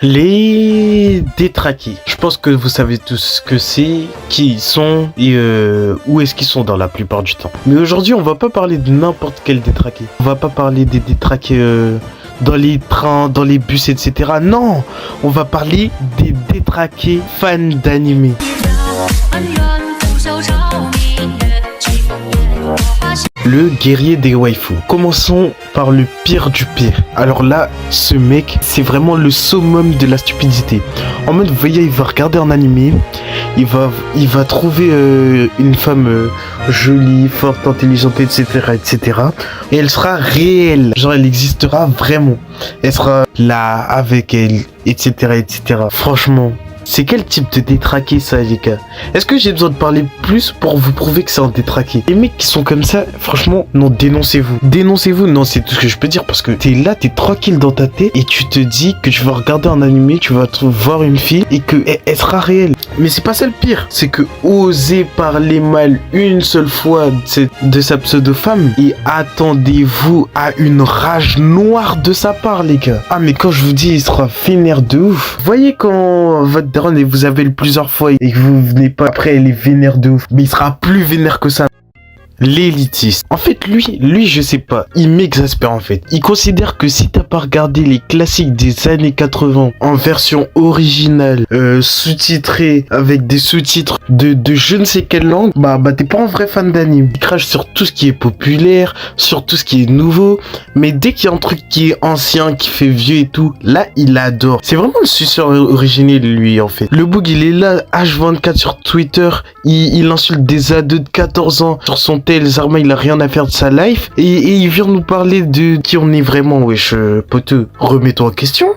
Les détraqués. Je pense que vous savez tous ce que c'est, qui ils sont et où est-ce qu'ils sont dans la plupart du temps. Mais aujourd'hui, on va pas parler de n'importe quel détraqué. On va pas parler des détraqués dans les trains, dans les bus, etc. Non, on va parler des détraqués fans d'anime. Le guerrier des waifus. Commençons par le pire du pire. Alors là, ce mec, c'est vraiment le summum de la stupidité. En mode, vous voyez, il va regarder un animé, il va trouver une femme jolie, forte, intelligente, etc., etc. Et elle sera réelle. Genre, elle existera vraiment. Elle sera là avec elle, etc., etc. Franchement. C'est quel type de détraqué ça, les gars? Est-ce que j'ai besoin de parler plus pour vous prouver que c'est un détraqué? Les mecs qui sont comme ça, franchement, non, dénoncez-vous. Dénoncez-vous, non, c'est tout ce que je peux dire parce que t'es là, t'es tranquille dans ta tête et tu te dis que tu vas regarder un animé, tu vas voir une fille et que elle sera réelle. Mais c'est pas ça le pire, c'est que oser parler mal une seule fois de sa pseudo-femme et attendez-vous à une rage noire de sa part, les gars. Ah, mais quand je vous dis, il sera vénère de ouf. Voyez quand votre daronne et vous avez le plusieurs fois et que vous venez pas après, elle est vénère de ouf. Mais il sera plus vénère que ça. L'élitiste. En fait, lui, je sais pas. Il m'exaspère en fait. Il considère que si t'as pas regardé les classiques des années 80 en version originale, sous-titrée, avec des sous-titres de je ne sais quelle langue, bah t'es pas un vrai fan d'anime. Il crache sur tout ce qui est populaire, sur tout ce qui est nouveau. Mais dès qu'il y a un truc qui est ancien, qui fait vieux et tout, là, il adore. C'est vraiment le suceur originel, lui, en fait. Le Boog, il est là, H24 sur Twitter. Il insulte des ados de 14 ans sur son tel Zarma, il a rien à faire de sa life et il vient nous parler de qui on est vraiment. Wesh, poteux, remets-toi en question.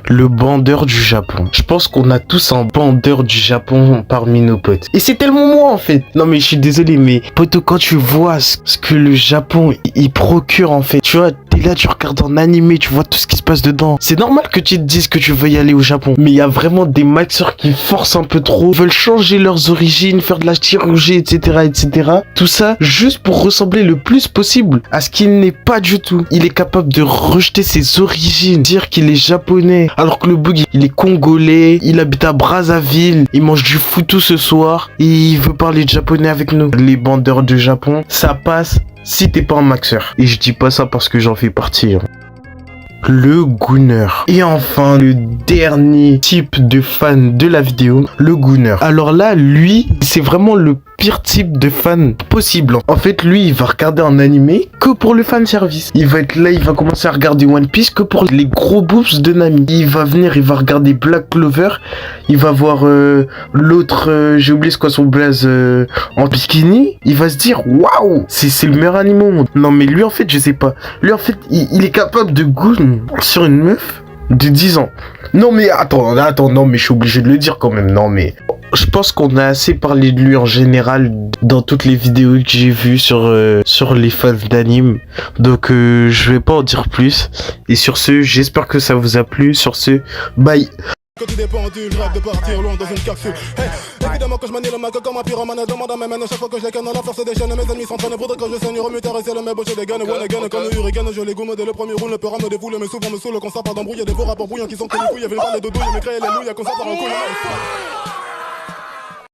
Le bandeur du Japon. Je pense qu'on a tous un bandeur du Japon parmi nos potes. Et c'est tellement moi en fait. Non mais je suis désolé mais poteau, quand tu vois ce que le Japon il procure en fait, tu vois, t'es là, tu regardes en animé, tu vois tout ce qui se passe dedans. C'est normal que tu te dises que tu veux y aller au Japon. Mais il y a vraiment des maxeurs qui forcent un peu trop, veulent changer leurs origines, faire de la chirurgie, etc., etc. Tout ça juste pour ressembler le plus possible à ce qu'il n'est pas du tout. Il est capable de rejeter ses origines, dire qu'il est japonais. Alors que le Boog, il est congolais, il habite à Brazzaville, il mange du foutou ce soir, et il veut parler de japonais avec nous. Les bandeurs du Japon, ça passe si t'es pas un maxeur. Et je dis pas ça parce que j'en fais partie. Le Gooner. Et enfin, le dernier type de fan de la vidéo, le Gooner. Alors là, lui, c'est vraiment le pire type de fan possible. En fait, lui, il va regarder un animé que pour le fan service. Il va être là, il va commencer à regarder One Piece que pour les gros boobs de Nami. Il va venir, il va regarder Black Clover. Il va voir l'autre, j'ai oublié c'est quoi son blaze, en bikini. Il va se dire, waouh, c'est le meilleur anime au monde. Non, mais lui, en fait, je sais pas. Lui, en fait, il est capable de goon sur une meuf de 10 ans. Non, mais attends, non, mais je suis obligé de le dire quand même. Non, mais je pense qu'on a assez parlé de lui en général dans toutes les vidéos que j'ai vues sur les fans d'anime. Donc je vais pas en dire plus. Et sur ce, j'espère que ça vous a plu. Sur ce, bye. Que tout dépend du rêve de partir loin dans une capsule. Hey, évidemment que je manie le mac comme un pyromane. Demande à mes mains chaque fois que je les canne. La force des chaînes, mes ennemis s'entraînent pour que je saigne. Remuter et c'est le mec, j'ai des gaines. One again, comme le hurricane. Je les gomme dès le premier roule. Le peur me défoule, mais souvent me saoule. Quand ça part d'embrouille, des beaux rapports bouillants qui sont connus. Il y avait le parler de douille, mais créer les louilles, comme ça part en couille.